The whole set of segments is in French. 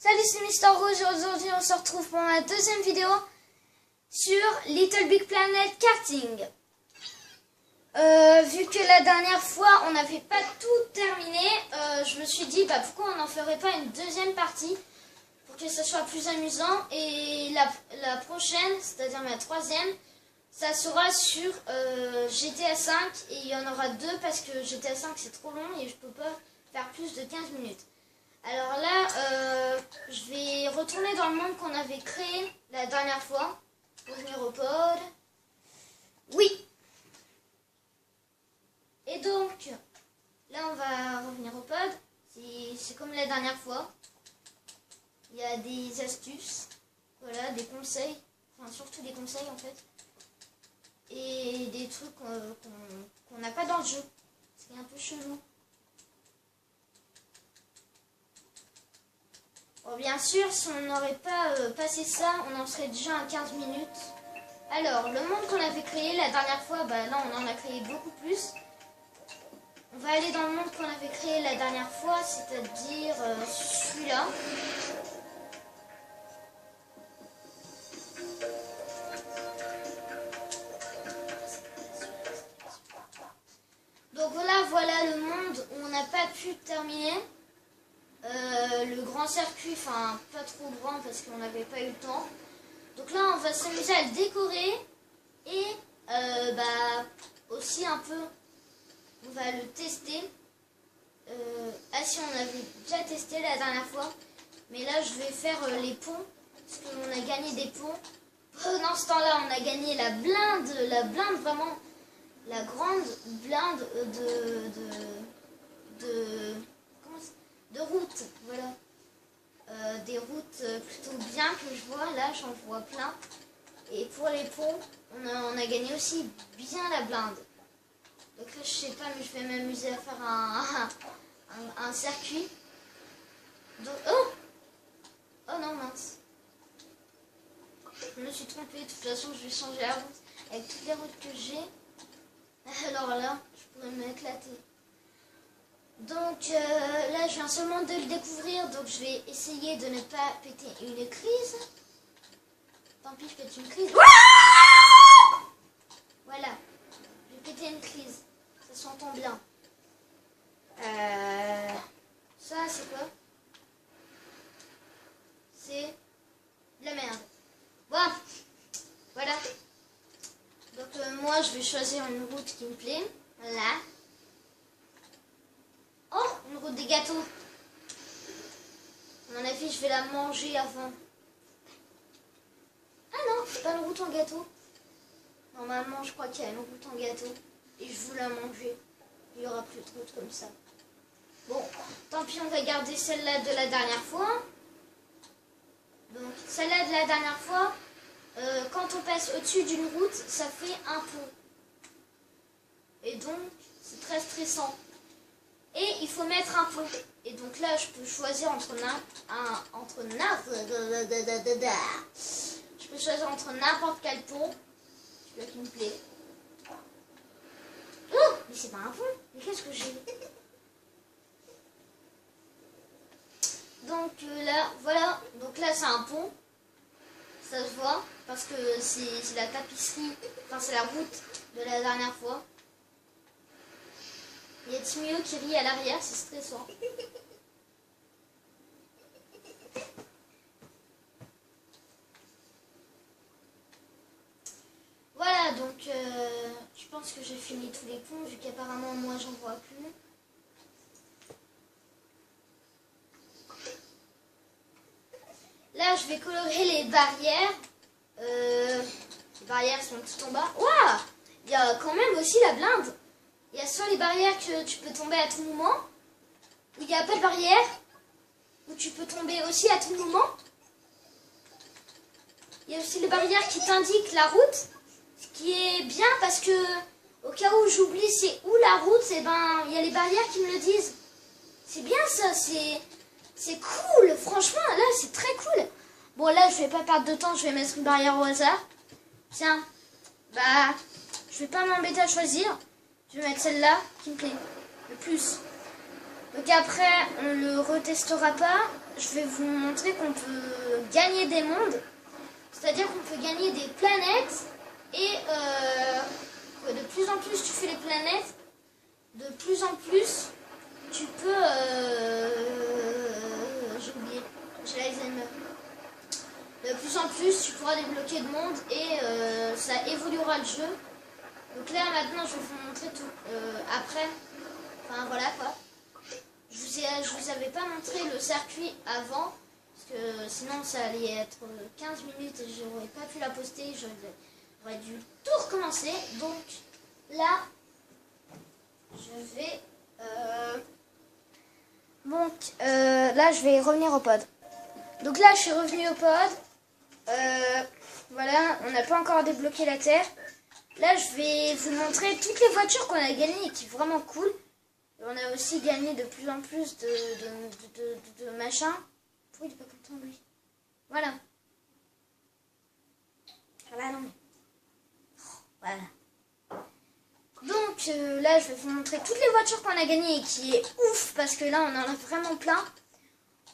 Salut, c'est Mister Rouge et aujourd'hui on se retrouve pour ma deuxième vidéo sur Little Big Planet Karting. Vu que la dernière fois on n'avait pas tout terminé, je me suis dit pourquoi on n'en ferait pas une deuxième partie pour que ce soit plus amusant. Et la prochaine, c'est-à-dire ma troisième, ça sera sur GTA 5 et il y en aura deux parce que GTA 5 c'est trop long et je peux pas faire plus de 15 minutes. Alors là, je vais retourner dans le monde qu'on avait créé la dernière fois. Revenir au pod. Oui. Et donc, là on va revenir au pod. C'est comme la dernière fois. Il y a des astuces. Voilà, des conseils. Enfin, surtout des conseils en fait. Et des trucs qu'on n'a pas dans le jeu. C'est un peu chelou. Bon, bien sûr, si on n'aurait pas passé ça, on en serait déjà à 15 minutes. Alors, le monde qu'on avait créé la dernière fois, là on en a créé beaucoup plus. On va aller dans le monde qu'on avait créé la dernière fois, c'est-à-dire celui-là. Donc voilà le monde où on n'a pas pu terminer. Le grand circuit, enfin pas trop grand parce qu'on n'avait pas eu le temps. Donc là on va s'amuser à le décorer et aussi un peu on va le tester. Si on avait déjà testé la dernière fois, mais là je vais faire les ponts parce qu'on a gagné des ponts. Pendant ce temps-là on a gagné la blinde vraiment, la grande blinde de route, voilà. Des routes plutôt bien que je vois, là j'en vois plein. Et pour les ponts, on a gagné aussi bien la blinde. Donc là je sais pas, mais je vais m'amuser à faire un circuit. Donc, oh non, mince. Je me suis trompée, de toute façon je vais changer la route avec toutes les routes que j'ai. Alors là, je pourrais m'éclater. Donc là, je viens seulement de le découvrir, donc je vais essayer de ne pas péter une crise. Tant pis, je pète une crise. Voilà, j'ai pété une crise. Ça s'entend bien. Ça, c'est quoi? C'est de la merde. Bon, voilà. Donc moi, je vais choisir une route qui me plaît. Voilà. Oh, une route des gâteaux. À mon avis, je vais la manger avant. Ah non, c'est pas une route en gâteau. Normalement, je crois qu'il y a une route en gâteau. Et je veux la manger. Il y aura plus de route comme ça. Bon, tant pis, on va garder celle-là de la dernière fois. Donc, celle-là de la dernière fois, quand on passe au-dessus d'une route, ça fait un pont. Et donc, c'est très stressant. Et il faut mettre un pont. Et donc là, je peux choisir entre n'importe quel pont. Celui-là qui me plaît. Oh, mais c'est pas un pont. Mais qu'est-ce que j'ai? Donc là, voilà. Donc là, c'est un pont. Ça se voit. Parce que c'est la tapisserie. Enfin, c'est la route de la dernière fois. Il y a Timio qui rit à l'arrière, c'est stressant. Voilà, donc je pense que j'ai fini tous les ponts, vu qu'apparemment moi j'en vois plus. Là, je vais colorer les barrières. Les barrières sont tout en bas. Waouh! Il y a quand même aussi la blinde. Il y a soit les barrières que tu peux tomber à tout moment, ou il n'y a pas de barrière, où tu peux tomber aussi à tout moment. Il y a aussi les barrières qui t'indiquent la route, ce qui est bien parce que, au cas où j'oublie c'est où la route, et il y a les barrières qui me le disent. C'est bien ça, c'est cool, franchement, là c'est très cool. Bon là je vais pas perdre de temps, je vais mettre une barrière au hasard. Tiens, je vais pas m'embêter à choisir. Je vais mettre celle-là qui me plaît le plus. Donc après, on le retestera pas. je vais vous montrer qu'on peut gagner des mondes. C'est-à-dire qu'on peut gagner des planètes. Et de plus en plus tu fais les planètes, de plus en plus tu peux... j'ai oublié, j'ai l'Alzheimer. De plus en plus tu pourras débloquer de monde et ça évoluera le jeu. Donc là maintenant je vais vous montrer tout après. Enfin voilà quoi. Je vous avais pas montré le circuit avant. Parce que sinon ça allait être 15 minutes et j'aurais pas pu la poster. J'aurais dû tout recommencer. Donc là je vais là je vais revenir au pod. Donc là je suis revenu au pod. Voilà, on n'a pas encore débloqué la terre. Là je vais vous montrer toutes les voitures qu'on a gagnées et qui sont vraiment cool. Et on a aussi gagné de plus en plus de machins. Pourquoi il est pas content lui? Voilà. Voilà, non mais... Voilà. Donc là je vais vous montrer toutes les voitures qu'on a gagnées et qui est ouf parce que là on en a vraiment plein.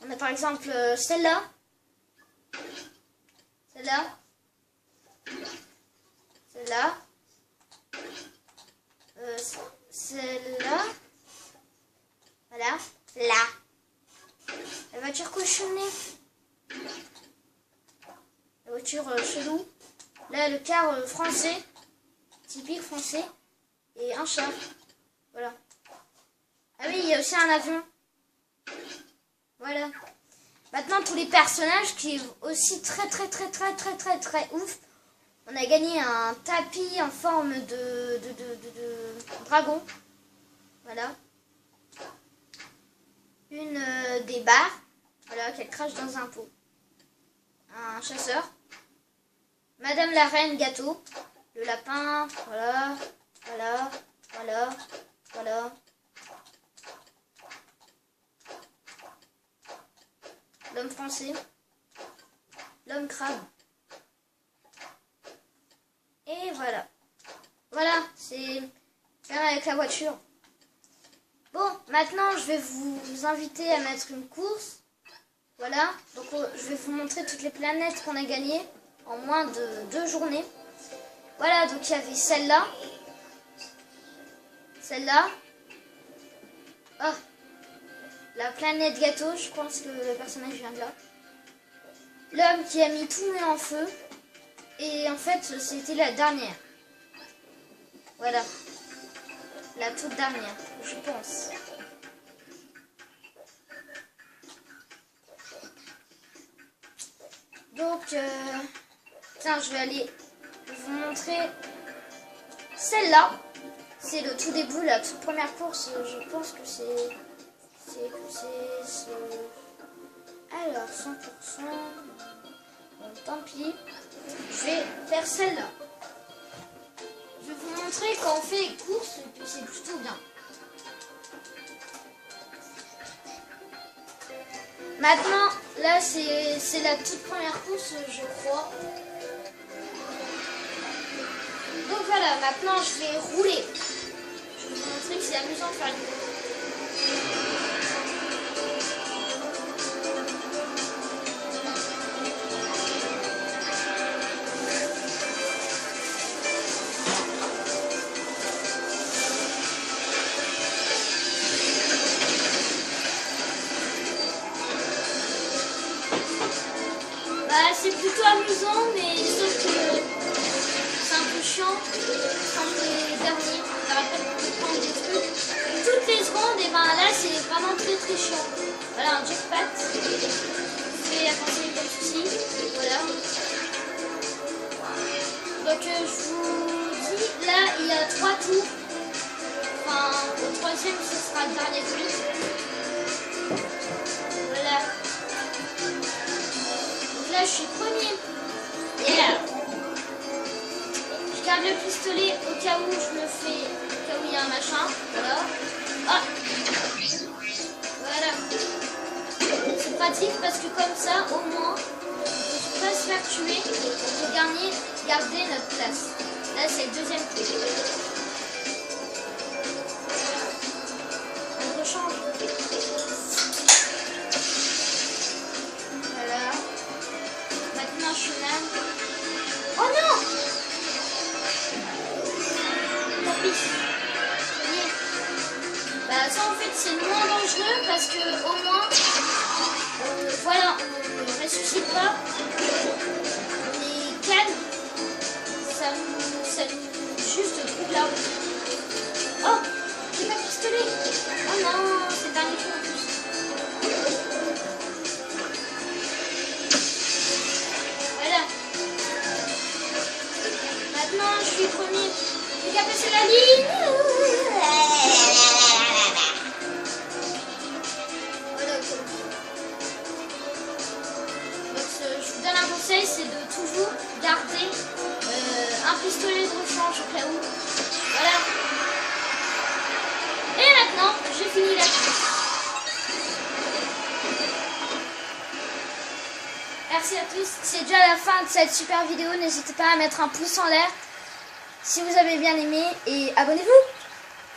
On a par exemple celle-là. Celle-là. Celle-là. Celle-là. Voilà. Là. La voiture cochonnée. La voiture chelou. Là le car français. Typique français. Et un chat. Voilà. Ah oui, il y a aussi un avion. Voilà. Maintenant, tous les personnages qui est aussi très ouf. On a gagné un tapis en forme de dragon. Voilà. Une des barres. Voilà, qu'elle crache dans un pot. Un chasseur. Madame la reine gâteau. Le lapin. Voilà. Voilà. Voilà. Voilà. L'homme français. L'homme crabe. Et voilà. Voilà, c'est faire avec la voiture. Bon, maintenant je vais vous inviter à mettre une course. Voilà, donc je vais vous montrer toutes les planètes qu'on a gagnées en moins de 2 journées. Voilà, donc il y avait celle-là. Celle-là. Oh, la planète gâteau, je pense que le personnage vient de là. L'homme qui a mis tout mis en feu. Et en fait, c'était la dernière. Voilà. La toute dernière, je pense. Donc, tiens, je vais aller vous montrer celle-là. C'est le tout début, la toute première course. Je pense que c'est... Alors, 100%... Bon, tant pis. Je vais faire celle-là. Je vais vous montrer quand on fait les courses, que c'est plutôt bien. Maintenant, là, c'est la toute première course, je crois. Donc voilà, maintenant, je vais rouler. Je vais vous montrer que c'est amusant de faire une course. C'est plutôt amusant, mais sauf que c'est un peu chiant quand les derniers n'arrêtent pas de prendre des trucs toutes les secondes. Et ben là c'est vraiment très chiant. Voilà, un jackpot fait avancer comme ceci. Voilà. Donc je vous dis, là il y a 3 tours. Enfin, au 3e ce sera le dernier tour. Voilà. Là je suis premier. Et là je garde le pistolet au cas où je me fais, au cas où il y a un machin. Voilà. Ah. Voilà. C'est pratique parce que comme ça au moins on ne peut pas se faire tuer pour garder notre place. Là c'est le 2e tour. On rechange. c'est moins dangereux parce que au moins, voilà, on ne ressuscite pas. On est calme. Ça nous juste trouve là. Oh, j'ai pas de pistolet. Oh non, c'est le dernier coup en plus. Voilà. Maintenant, je suis premier. J'ai qu'à passer la ligne. Voilà. Donc, je vous donne un conseil, c'est de toujours garder un pistolet de rechange au cas où. Voilà. Et maintenant, j'ai fini la course. Merci à tous. C'est déjà la fin de cette super vidéo. N'hésitez pas à mettre un pouce en l'air si vous avez bien aimé et abonnez-vous.